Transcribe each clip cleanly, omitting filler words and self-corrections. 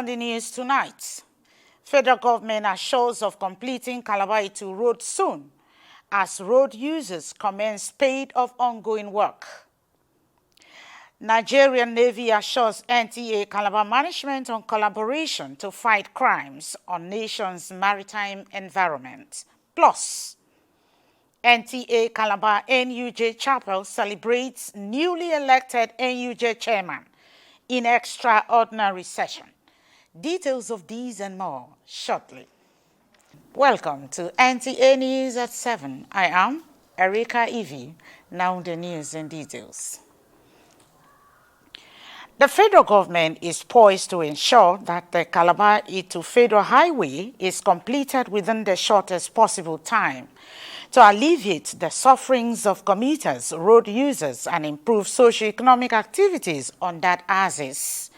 On the news tonight, federal government assures of completing Calabar to road soon as road users commence spate of ongoing work. Nigerian Navy assures Nta Calabar management on collaboration to fight crimes on nation's maritime environment. Plus, Nta Calabar NUJ Chapel celebrates newly elected NUJ chairman in extraordinary session. Details of these and more shortly. Welcome to NTA News at 7. I am Erika Evie. Now the news and details. The federal government is poised to ensure that the Calabar to Federal Highway is completed within the shortest possible time to alleviate the sufferings of commuters, road users, and improve socio-economic activities on that axis.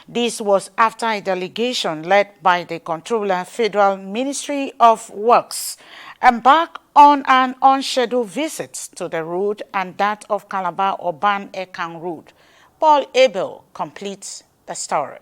This was after a delegation led by the Controller Federal Ministry of Works embarked on an unscheduled visit to the road and that of Calabar Urban Ekang Road. Paul Abel completes the story.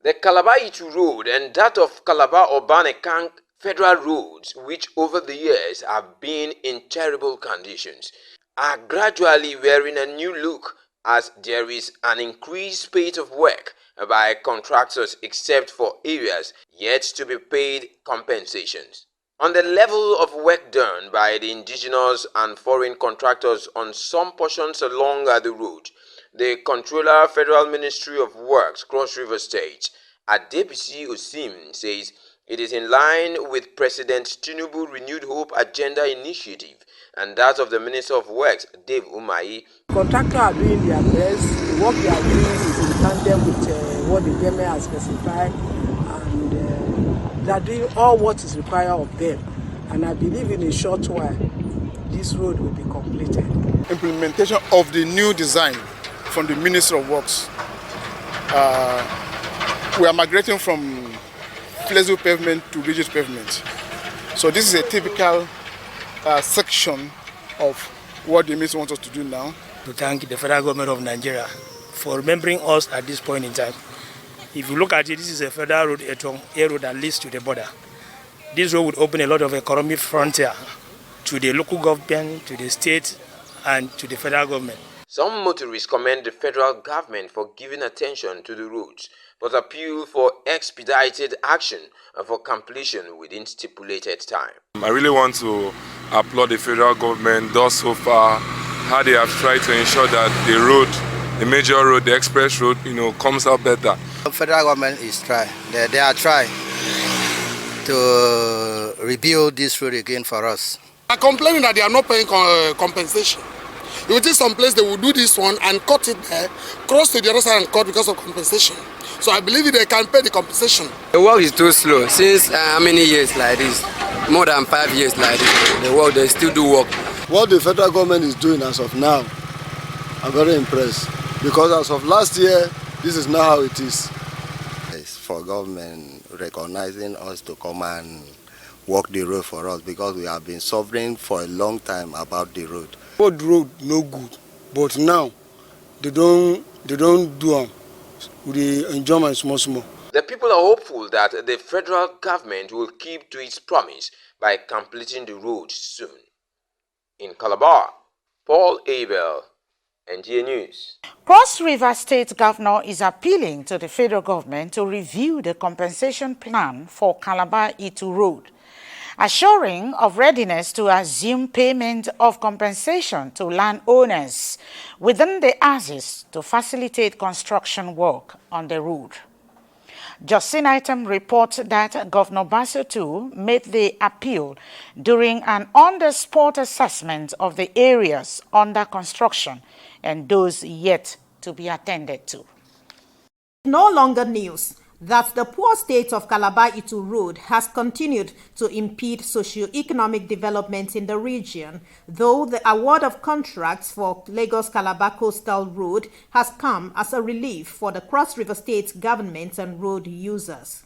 The Calabar-Itu Road and that of Calabar Urban Ekang federal roads, which over the years have been in terrible conditions, are gradually wearing a new look as there is an increased spate of work by contractors except for areas yet to be paid compensations. On the level of work done by the indigenous and foreign contractors on some portions along the road, the Controller Federal Ministry of Works, Cross River State, Adebisi Osim, says it is in line with President Tinubu's Renewed Hope Agenda initiative and that of the Minister of Works, Dave Umahi. Contractors are doing their best. The work they are doing is in tandem with what the government has specified, and they are doing all what is required of them. And I believe in a short while, this road will be completed. Implementation of the new design from the Minister of Works. We are migrating from flexible pavement to rigid pavement. So this is a typical section of what the minister wants us to do now. To thank the federal government of Nigeria for remembering us at this point in time. If you look at it, this is a federal road, a road that leads to the border. This road would open a lot of economic frontier to the local government, to the state, and to the federal government. Some motorists commend the federal government for giving attention to the roads, but appeal for expedited action for completion within stipulated time. I really want to applaud the federal government thus so far, how they have tried to ensure that the road, the major road, the express road, comes out better. The federal government is trying. They are trying to rebuild this road again for us. They are complaining that they are not paying compensation. You will see some place they will do this one and cut it there, cross to the other side and cut because of compensation. So I believe they can pay the compensation. The work is too slow. Since how many years like this? More than 5 years like this. The work, they still do work. What the federal government is doing as of now, I'm very impressed. Because as of last year, this is not how it is. It's for government recognizing us to come and walk the road for us because we have been suffering for a long time about the road. Road no good, but now they don't do them with the enjoyment small. The people are hopeful that the federal government will keep to its promise by completing the road soon. In Calabar, Paul Abel, NTA News. Cross River State Governor is appealing to the federal government to review the compensation plan for Calabar-Itu Road, assuring of readiness to assume payment of compensation to landowners within the axis to facilitate construction work on the road. Justin Item reports that Governor Basotu made the appeal during an on-the-spot assessment of the areas under construction and those yet to be attended to. No longer news that the poor state of Calabar-Itu Road has continued to impede socio-economic development in the region, though the award of contracts for Lagos-Calabar Coastal Road has come as a relief for the Cross River State government and road users.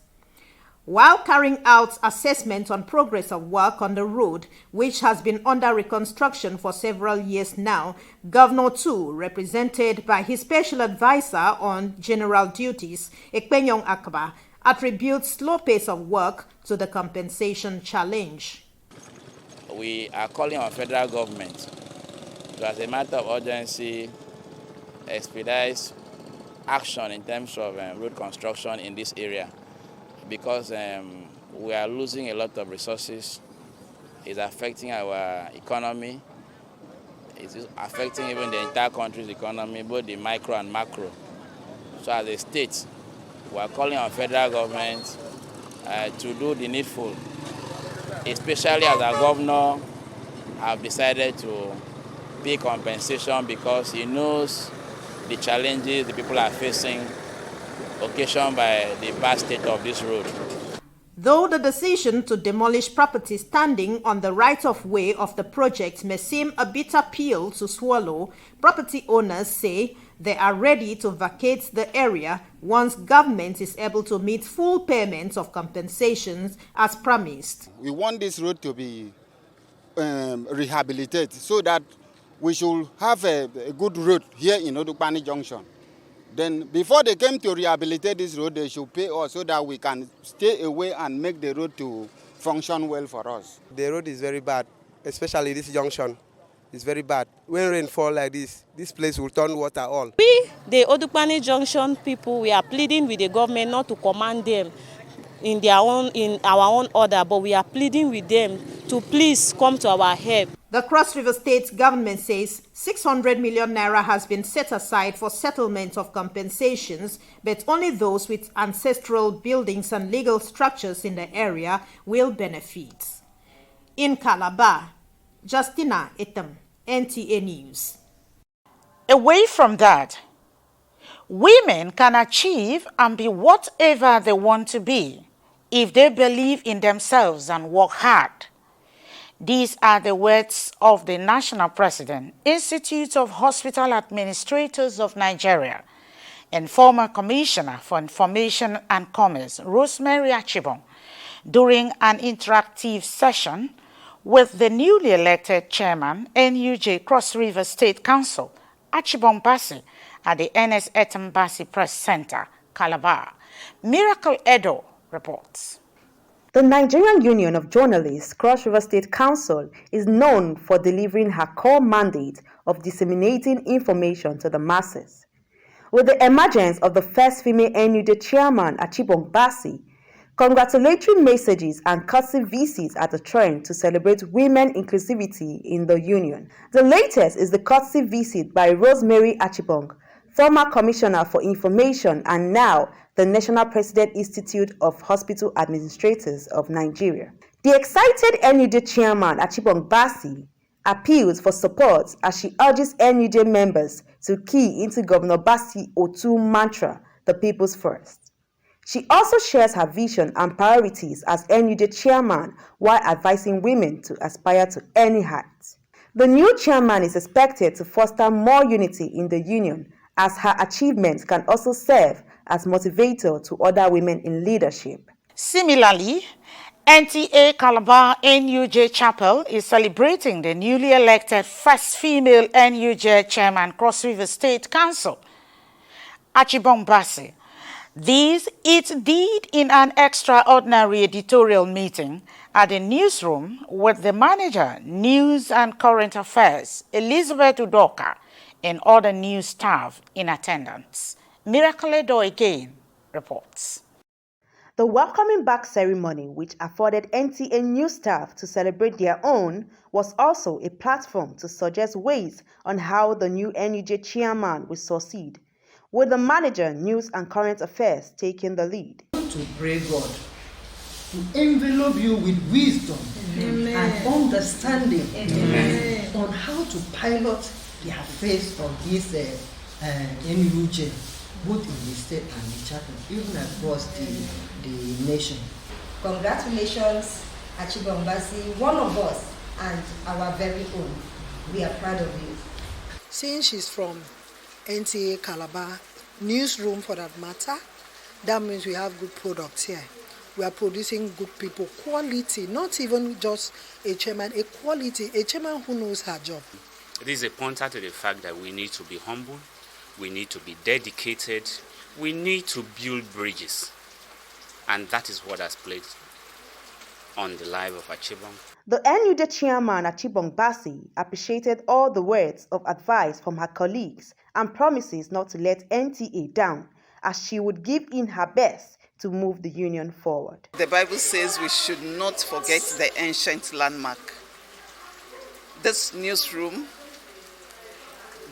While carrying out assessment on progress of work on the road, which has been under reconstruction for several years now, Governor Tu, represented by his special advisor on general duties, Nta Calabar, attributes slow pace of work to the compensation challenge. We are calling on federal government to, as a matter of urgency, expedite action in terms of road construction in this area, because we are losing a lot of resources. It's affecting our economy. It's affecting even the entire country's economy, both the micro and macro. So as a state, we are calling on federal government to do the needful, especially as our governor have decided to pay compensation because he knows the challenges the people are facing occasioned by the bad state of this road. Though the decision to demolish property standing on the right-of-way of the project may seem a bitter pill to swallow, property owners say they are ready to vacate the area once government is able to meet full payments of compensations as promised. We want this road to be rehabilitated so that we should have a good road here in Odukpani Junction. Then before they came to rehabilitate this road, they should pay us so that we can stay away and make the road to function well for us. The road is very bad, especially this junction. It's very bad. When rain falls like this place will turn water all. We, the Odukpani Junction people, we are pleading with the government not to command them in our own order, but we are pleading with them to please come to our help. The Cross River State government says 600 million naira has been set aside for settlement of compensations, but only those with ancestral buildings and legal structures in the area will benefit. In Calabar, Justina Etam, NTA News. Away from that, women can achieve and be whatever they want to be if they believe in themselves and work hard. These are the words of the National President, Institute of Hospital Administrators of Nigeria, and former Commissioner for Information and Commerce, Rosemary Achibong, during an interactive session with the newly elected chairman, NUJ Cross River State Council, Achibong Bassi, at the NS Etam Bassi Press Center, Calabar. Miracle Edo reports. The Nigerian Union of Journalists, Cross River State Council, is known for delivering her core mandate of disseminating information to the masses. With the emergence of the first female NUJ chairman, Achibong Bassi, congratulatory messages and courtesy visits are the trend to celebrate women inclusivity in the union. The latest is the courtesy visit by Rosemary Achibong, former Commissioner for Information and now the National President Institute of Hospital Administrators of Nigeria. The excited NUJ chairman, Achibong Bassi, appeals for support as she urges NUJ members to key into Governor Bassi Otu mantra, the people's first. She also shares her vision and priorities as NUJ chairman while advising women to aspire to any height. The new chairman is expected to foster more unity in the union, as her achievements can also serve as motivator to other women in leadership. Similarly, Nta Calabar NUJ Chapel is celebrating the newly elected first female NUJ chairman, Cross River State Council, Achibong Bassi. This it did in an extraordinary editorial meeting at the newsroom with the manager, News and Current Affairs, Elizabeth Udoka, and other news staff in attendance. Miracle Edo again reports. The welcoming back ceremony, which afforded NTA news staff to celebrate their own, was also a platform to suggest ways on how the new NUJ chairman will succeed, with the manager, News and Current Affairs, taking the lead. To pray God to envelop you with wisdom and understanding on how to pilot the affairs of this NUJ, both in the state and the chapel, even across the nation. Congratulations, Achibong Bassi, one of us and our very own. We are proud of you. Since she's from Nta Calabar, newsroom for that matter, that means we have good products here. we are producing good people, quality, not even just a chairman, a chairman who knows her job. This is a pointer to the fact that we need to be humble, we need to be dedicated, we need to build bridges. And that is what has played on the life of Achibong. The NUD chairman, Achibong Basi, appreciated all the words of advice from her colleagues and promises not to let NTA down, as she would give in her best to move the union forward. The Bible says we should not forget the ancient landmark. This newsroom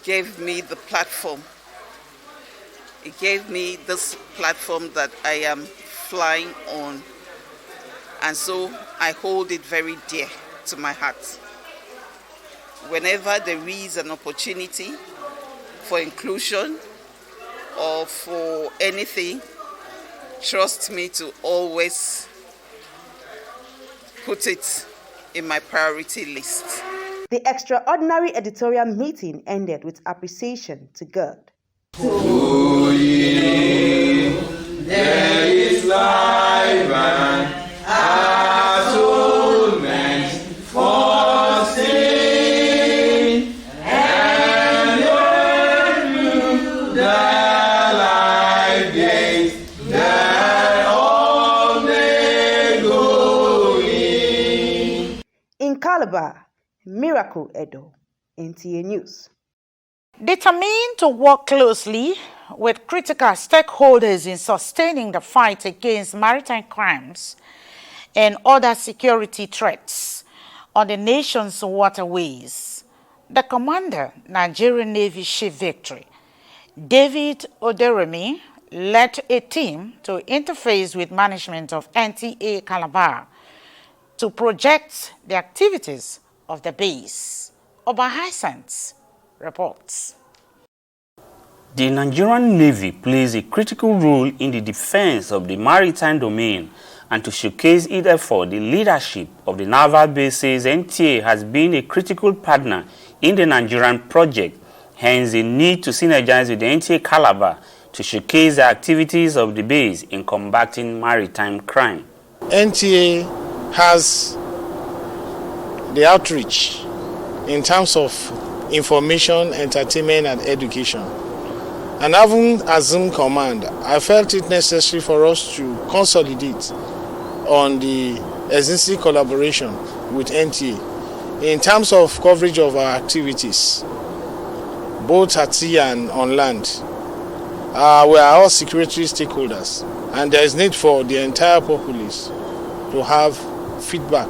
gave me the platform. It gave me this platform that I am flying on. And so I hold it very dear to my heart. Whenever there is an opportunity for inclusion or for anything, trust me to always put it in my priority list. The extraordinary editorial meeting ended with appreciation to God. To ye, there is life and atonement for sin, and when you the life gates that all may go in. In Calabar, Miracle Edo, NTA News. Determined to work closely with critical stakeholders in sustaining the fight against maritime crimes and other security threats on the nation's waterways, the Commander, Nigerian Navy Chief Victory, David Oderemi, led a team to interface with management of Nta Calabar to project the activities of the base. Oba Hyacinth reports. The Nigerian Navy plays a critical role in the defense of the maritime domain, and to showcase its effort, the leadership of the naval base says NTA has been a critical partner in the Nigerian project, hence the need to synergize with the Nta Calabar to showcase the activities of the base in combating maritime crime. NTA has the outreach in terms of information, entertainment, and education. And having assumed command, I felt it necessary for us to consolidate on the existing collaboration with NTA in terms of coverage of our activities, both at sea and on land. We are all security stakeholders, and there is need for the entire populace to have feedback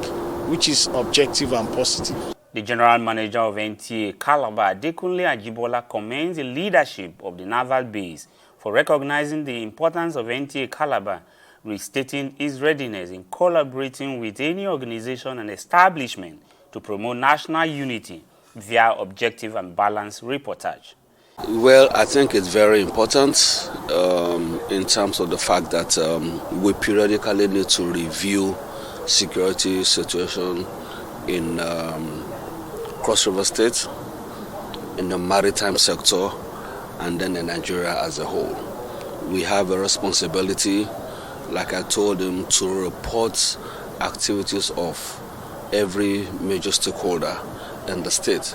which is objective and positive. The General Manager of Nta Calabar, Adekunle Ajibola, commends the leadership of the naval base for recognizing the importance of Nta Calabar, restating its readiness in collaborating with any organization and establishment to promote national unity via objective and balanced reportage. Well, I think it's very important in terms of the fact that we periodically need to review security situation in Cross River State, in the maritime sector, and then in Nigeria as a whole. We have a responsibility, like I told him, to report activities of every major stakeholder in the state.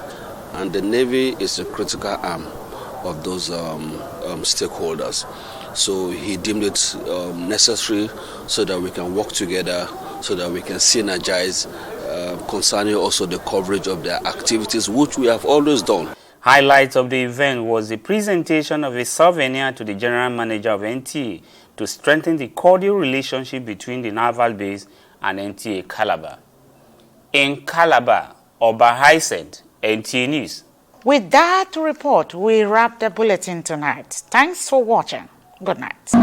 And the Navy is a critical arm of those stakeholders. So he deemed it necessary so that we can work together, so that we can synergize concerning also the coverage of their activities, which we have always done. Highlights of the event was the presentation of a souvenir to the General Manager of NTA to strengthen the cordial relationship between the naval base and Nta Calabar. In Calabar, Oba Hyacinth, NTA News. With that report, we wrap the bulletin tonight. Thanks for watching. Good night.